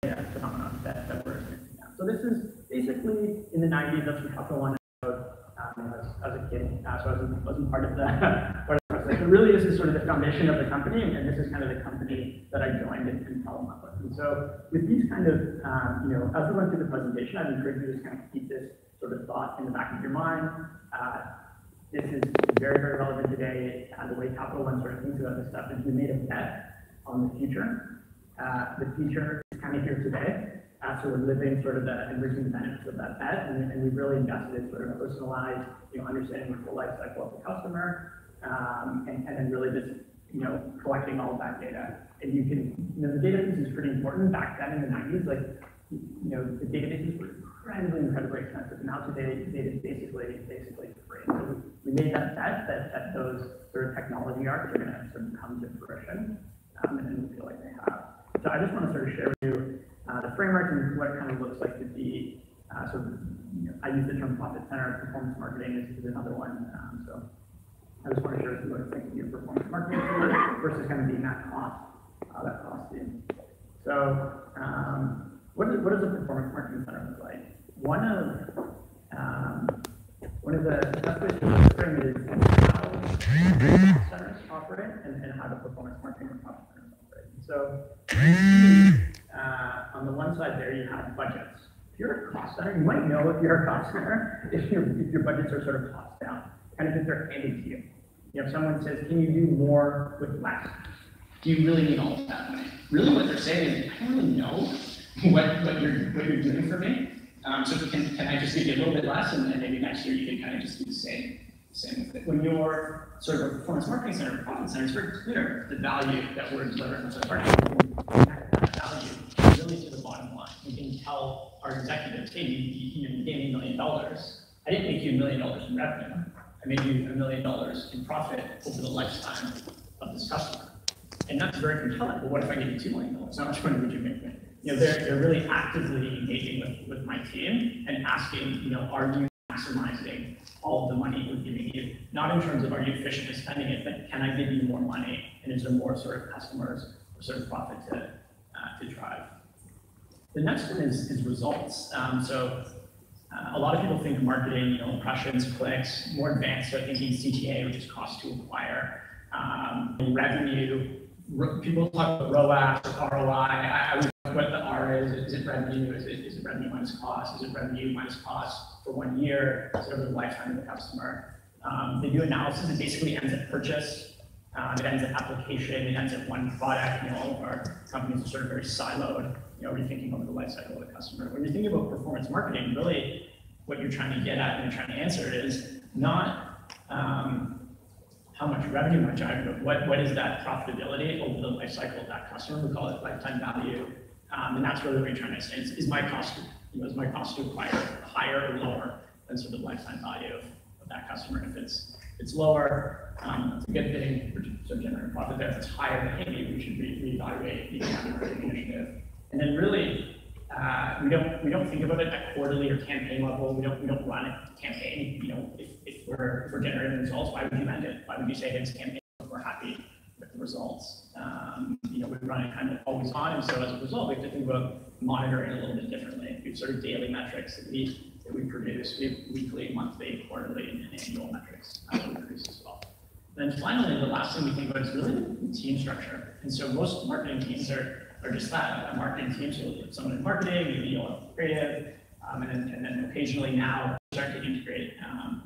phenomenon that we're experiencing now. So this is basically in the 90s. That's what Capital One as a kid. So I wasn't part of the but really this is sort of the foundation of the company, and this is kind of the company that I joined and fell in love with. And so with these kind of, as we went through the presentation, I'd encourage you to just kind of keep this sort of thought in the back of your mind. This is very, very relevant today. The way Capital One sort of thinks about this stuff is we made a bet on the future. The future is kind of here today. So we're living sort of and reaping the benefits of that bet, and we've really invested in sort of personalized, understanding the full life cycle of the customer, and then really just, collecting all of that data. And you can, the database is pretty important. Back then in the 90s, like, the databases were incredibly expensive. Now today, data is basically free. So we made that bet that those sort of technology arcs are going to sort of come to fruition, and we feel like they have. So I just want to sort of share with you the framework and what it kind of looks like to be sort of, I use the term profit center. Performance marketing is another one. So I just want to share with you what it's like to be a performance marketing versus kind of being that cost team. So what does a performance marketing center look like? One of the best ways to frame it is how cost centers operate and how the performance marketing and profit centers operate. So on the one side there, you have budgets. If you're a cost center, you might know if you're a cost center if your budgets are sort of cost down, kind of if they're handed to you. If someone says, can you do more with less? Do you really need all of that money? Really what they're saying is, I don't really know what you're doing for me. So can I just give you a little bit less, and maybe next year you can kind of just do the same with it. When you're sort of a performance marketing center, profit center, it's very clear the value that we're delivering to the marketing. That value really to the bottom line. We can tell our executives, hey, you gave me $1 million. I didn't make you $1 million in revenue. I made you $1 million in profit over the lifetime of this customer. And that's very compelling. But what if I give you $2 million? How much money would you make me? They're really actively engaging with my team and asking, are you maximizing all of the money we're giving you? Not in terms of are you efficient in spending it, but can I give you more money? And is there more sort of customers or sort of profit to drive? The next one is results. A lot of people think marketing, impressions, clicks, more advanced, so thinking CTA, which is cost to acquire, revenue. People talk about ROAS or ROI. I would know what the R is. Is it revenue? Is it revenue minus cost? Is it revenue minus cost for 1 year? Is it over the lifetime of the customer? They do analysis. It basically ends at purchase. It ends at application. It ends at one product. All of our companies are sort of very siloed. Rethinking over the life cycle of the customer. When you're thinking about performance marketing, really what you're trying to get at and you're trying to answer is not how much revenue might drive, but what is that profitability over the life cycle of that customer? We call it lifetime value, and that's really what you're trying to say. Is my cost to acquire higher or lower than sort of the lifetime value of that customer? If it's lower, it's a good thing. We're sort of generating profit there. If it's higher, then maybe we should reevaluate the marketing initiative. And then really, we don't think about it at quarterly or campaign level. We don't run a campaign. If we're generating results, why would you end it? Why would you say hey, it's a campaign if we're happy with the results? We run it kind of always on, and so as a result, we have to think about monitoring a little bit differently. We have sort of daily metrics that we produce. We have weekly, monthly, quarterly, and annual metrics that we produce as well. And then finally, the last thing we think about is really the team structure. And so most marketing teams are just that, a marketing team. So you'll have someone in marketing, maybe you'll have creative, and then occasionally now start to integrate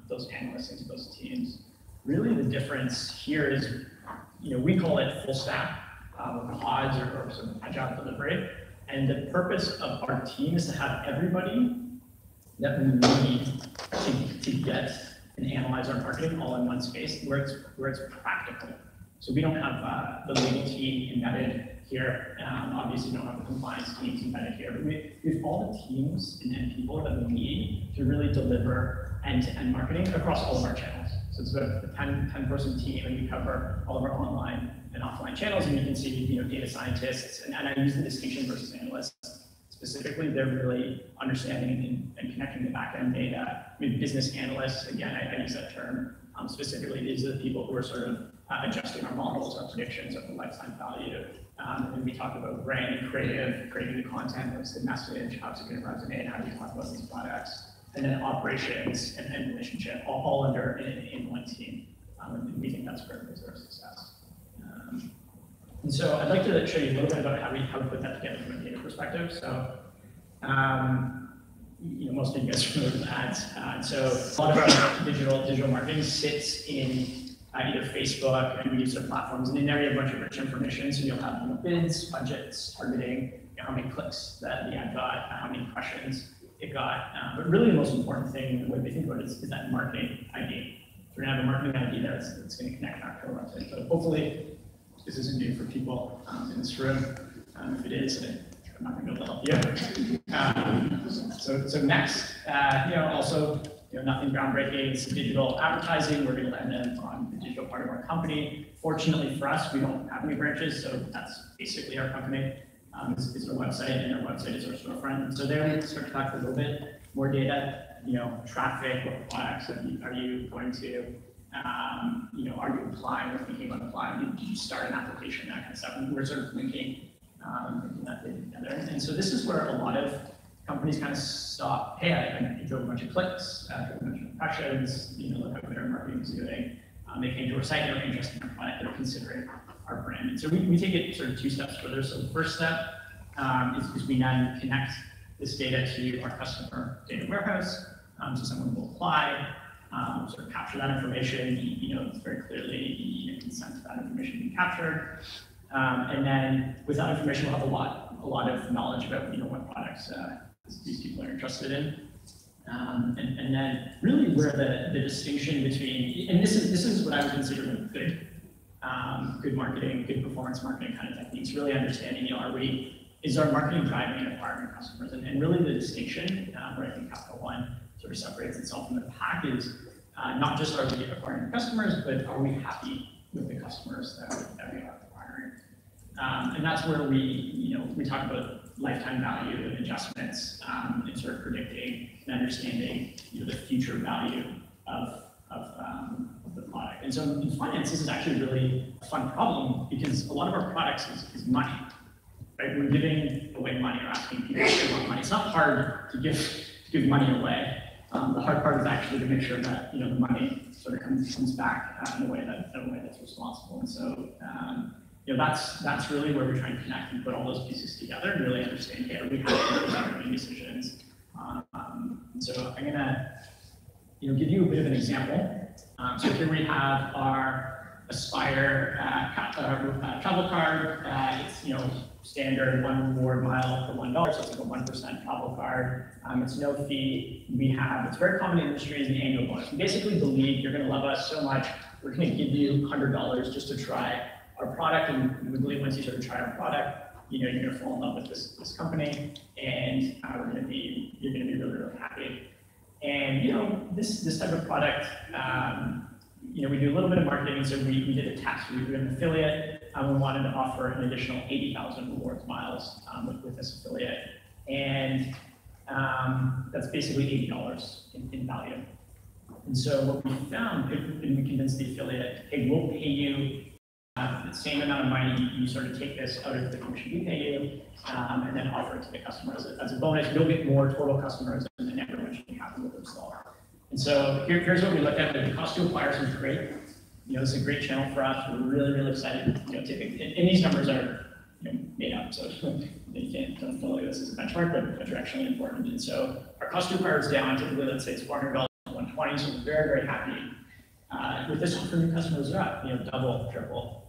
those analysts into those teams. Really the difference here is, we call it full stack, or pods, or sort of agile delivery. And the purpose of our team is to have everybody that we need to get and analyze our marketing all in one space where it's practical. So we don't have the legal team embedded here. Obviously, we don't have the compliance teams embedded here. But we have all the teams and people that we need to really deliver end-to-end marketing across all of our channels. So it's about a 10-person team, and we cover all of our online and offline channels. And you can see, data scientists, and I use the distinction versus analysts. Specifically, they're really understanding and connecting the back-end data. Business analysts, again, I use that term. Specifically, these are the people who are sort of adjusting our models, our predictions of the lifetime value And we talk about brand and creative, creating the content, what's the message, how's it going to resonate, how do you talk about these products, and then operations and relationship, all under in one team. And we think that's critical to our success. And so I'd like to show you a little bit about how we put that together from a data perspective. So, most of you guys are familiar with ads. So a lot of our digital marketing sits in either Facebook and we use their platforms, and in there you have a bunch of rich information. So you'll have bids, budgets, targeting, how many clicks that the ad got, how many impressions it got. But really the most important thing, the way we think about it, is that marketing ID. So we're gonna have a marketing ID that's gonna connect back to our website. So hopefully this isn't new for people in this room. If it is, I'm not gonna be able to help you. So next, also, nothing groundbreaking. It's digital advertising. We're gonna land them on the digital part of our company. Fortunately for us, we don't have any branches, so that's basically our company. Is our website, and our website is our storefront. And so there we start to talk a little bit more data, traffic, what products are you going to, are you applying or thinking about applying? Did you start an application, that kind of stuff? And we're sort of linking that data together. And so this is where a lot of companies kind of stop. Hey, I drove a bunch of clicks, drove a bunch of impressions, look how good our marketing is doing. They came to our site, they're interested in our product, they're considering our brand. And so we take it sort of two steps further. So the first step is we now connect this data to our customer data warehouse. So someone will apply, sort of capture that information, it's very clearly consent to that information being captured. And then with that information, we'll have a lot of knowledge about what products these people are interested in. And then really where the distinction between, and this is what I would consider good marketing, good performance marketing kind of techniques, really understanding, is our marketing driving and acquiring customers? And really the distinction, where I think Capital One sort of separates itself from the pack is not just are we acquiring customers, but are we happy with the customers that we are acquiring? And that's where we talk about lifetime value and adjustments, and sort of predicting and understanding the future value of the product. And so in finance, this is actually really a fun problem because a lot of our products is money. Right? We're giving away money or asking people to give money. It's not hard to give money away. The hard part is actually to make sure that the money sort of comes back in a way that's responsible. And so that's really where we're trying to connect and put all those pieces together and really understand, hey, are we making decisions? So I'm gonna give you a bit of an example. So here we have our Aspire travel card. It's standard 1 reward mile for $1, so it's like a 1% travel card. It's no fee. It's very common in the industry as an annual bonus. We basically believe you're going to love us so much, we're going to give you $100 just to try our product, and we believe once you sort of try our product, you're going to fall in love with this company, and you're going to be really, really happy. And this type of product, we do a little bit of marketing, so we did a test. We did an affiliate. We wanted to offer an additional 80,000 rewards miles with this affiliate, and that's basically $80 in value. And so what we found, and we convinced the affiliate, hey, we'll pay you the same amount of money. You sort of take this out of the commission we pay you, and then offer it to the customers as a bonus. You'll get more total customers, and then everyone should be happy with their result. And so here's what we looked at. The cost to acquire is great. It's a great channel for us. We're really, really excited. And these numbers are made up, so you don't feel like this is a benchmark, but they're actually important. And so our cost to acquire is down. Typically, let's say it's $400 to $120. So we're very, very happy. With this offer, new customers are up, double, triple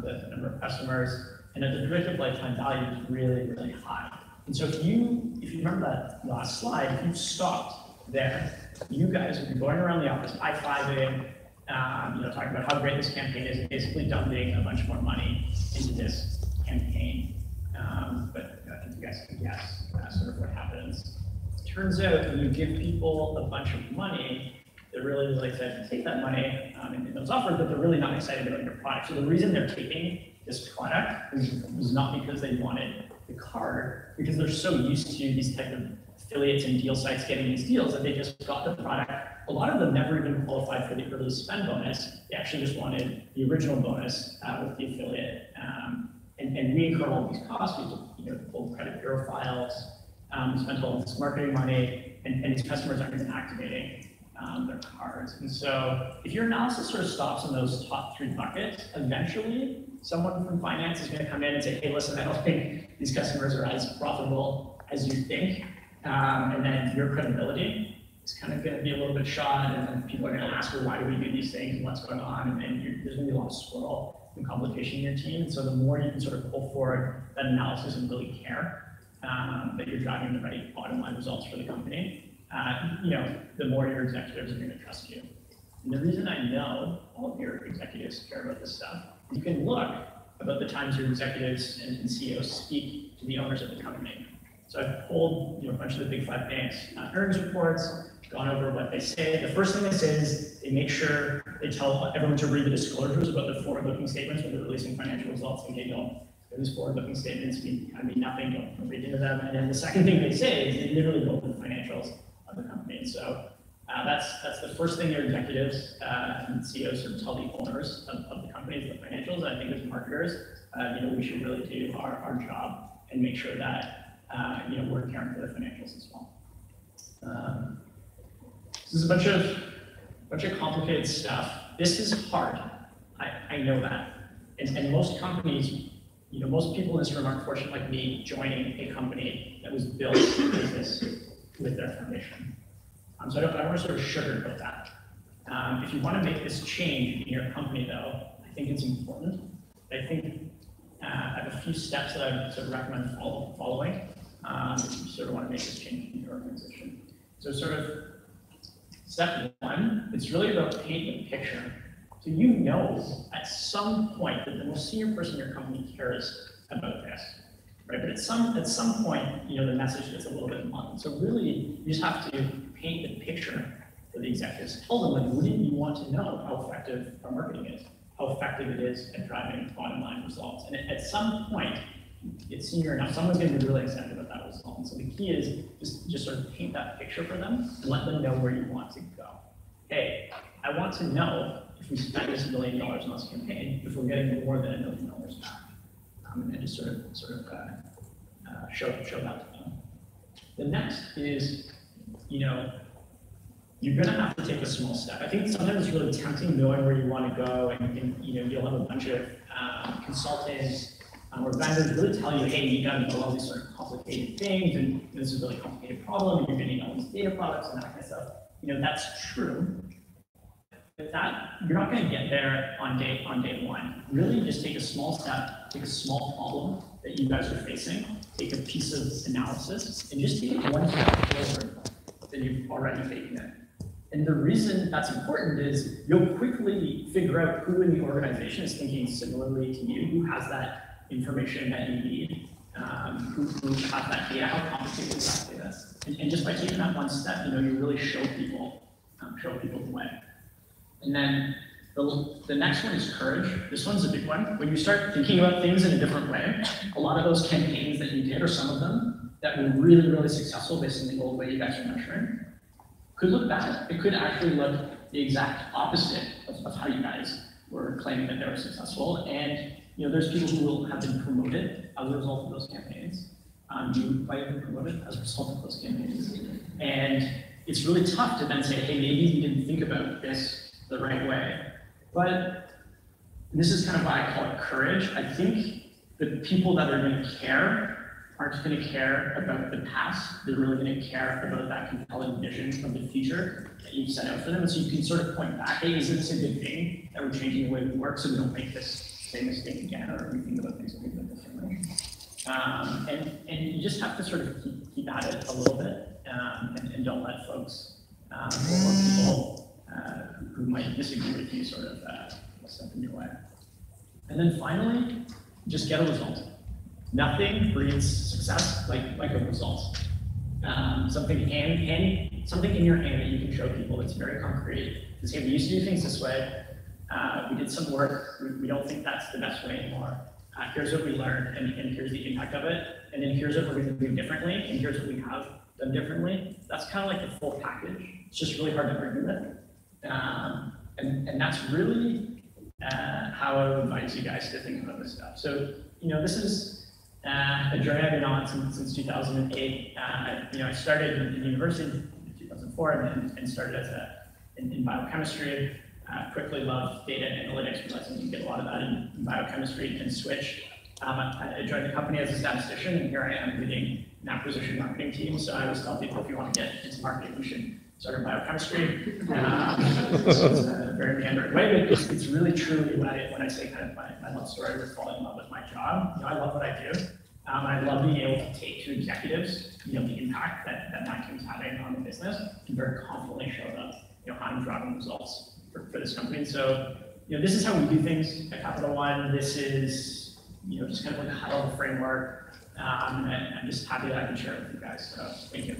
the number of customers, and the predictive lifetime value is really, really high. And so if you remember that last slide, if you stopped there, you guys would be going around the office high-fiving, talking about how great this campaign is, and basically dumping a bunch more money into this campaign. But I think you guys can guess sort of what happens. It turns out when you give people a bunch of money, they're really, really excited to take that money in those offers, but they're really not excited about your product. So the reason they're taking this product was not because they wanted the card, because they're so used to these type of affiliates and deal sites getting these deals that they just got the product. A lot of them never even qualified for the early spend bonus. They actually just wanted the original bonus with the affiliate. And And we incur all these costs. We have to, pull credit bureau files. We spend all this marketing money, and these customers aren't even activating their cards. And so if your analysis sort of stops in those top 3 buckets, eventually someone from finance is going to come in and say, hey, listen, I don't think these customers are as profitable as you think. And then your credibility is kind of going to be a little bit shot, and then people are going to ask, well, why do we do these things, and what's going on? And there's going to be a lot of swirl and complication in your team. And so the more you can sort of pull forward that analysis and really care that you're driving the right bottom line results for the company, the more your executives are going to trust you. And the reason I know all of your executives care about this stuff, you can look about the times your executives and CEOs speak to the owners of the company. So I've pulled a bunch of the big 5 banks' earnings reports, gone over what they say. The first thing they say is they make sure they tell everyone to read the disclosures about the forward-looking statements when they're releasing financial results, and they don't. These forward-looking statements mean nothing, don't read into them. And then the second thing they say is they literally go over the financials of the company. And so that's the first thing your executives and CEOs sort of tell the owners of the companies, the financials. I think as marketers, we should really do our job and make sure that we're caring for the financials as well. This is a bunch of complicated stuff. This is hard. I know that. And most companies, most people in this room aren't fortunate like me joining a company that was built in business with their foundation. So I don't want to sort of sugarcoat that. If you want to make this change in your company, though, I think it's important. I think I have a few steps that I sort of recommend following if you sort of want to make this change in your organization. So sort of step 1, it's really about painting a picture. So at some point that the most senior person in your company cares about this, right? But at some point, the message gets a little bit muddled. So really, you just have to paint the picture for the executives. Tell them, wouldn't you want to know how effective our marketing is, how effective it is at driving bottom line results? And at some point, it's senior enough, someone's going to be really excited about that result. And so the key is just sort of paint that picture for them and let them know where you want to go. Hey, I want to know if we spend this $1 million on this campaign, if we're getting more than $1 million back. And just sort of show that to them. The next is, you're going to have to take a small step. I think sometimes it's really tempting knowing where you want to go, and you'll have a bunch of consultants or vendors really tell you, hey, you got to know all these sort of complicated things, and this is a really complicated problem, and you're getting all these data products and that kind of stuff. That's true. But you're not going to get there on day 1. Really, just take a small step, take a small problem that you guys are facing, take a piece of analysis, and just take it one step forward than you've already taken it. And the reason that's important is you'll quickly figure out who in the organization is thinking similarly to you, who has that information that you need, who has that data, how complicated is that data. And just by taking that one step, you really show people the way. And then the next one is courage. This one's a big one. When you start thinking about things in a different way, a lot of those campaigns that you did, or some of them, that were really, really successful based on the old way you guys are measuring, could look bad. It could actually look the exact opposite of how you guys were claiming that they were successful. And there's people who will have been promoted as a result of those campaigns. You might have been promoted as a result of those campaigns. And it's really tough to then say, hey, maybe you didn't think about this the right way. But this is kind of why I call it courage. I think the people that are going to care aren't going to care about the past. They're really going to care about that compelling vision of the future that you've set out for them. And so you can sort of point back, hey, isn't this a good thing that we're changing the way we work so we don't make this same mistake again, or we think about things a little bit differently. And you just have to sort of keep at it a little bit and don't let folks or people who might disagree with you sort of step in your way. And then finally, just get a result. Nothing breeds success like a result. Something in your hand that you can show people that's very concrete. To say, we used to do things this way. We did some work. We don't think that's the best way anymore. Here's what we learned, and here's the impact of it. And then here's what we're going to do differently, and here's what we have done differently. That's kind of like the full package. It's just really hard to argue with. And that's really how I would advise you guys to think about this stuff. So this is a journey I've been on since 2008. I started in university in 2004 and started in biochemistry. Quickly loved data analytics, realizing you get a lot of that in biochemistry, and switched. I joined the company as a statistician, and here I am leading an acquisition marketing team. So I always tell people, if you want to get into marketing, you should start in biochemistry. It's a very meandering way, but it's really truly when I say kind of my love story with falling in love with my job. I love what I do. I love being able to take to executives, the impact that my team's having on the business, and very confidently show them, how I'm driving results for this company. So, this is how we do things at Capital One. This is, just kind of like a high-level framework. And I'm just happy that I can share it with you guys. So, thank you.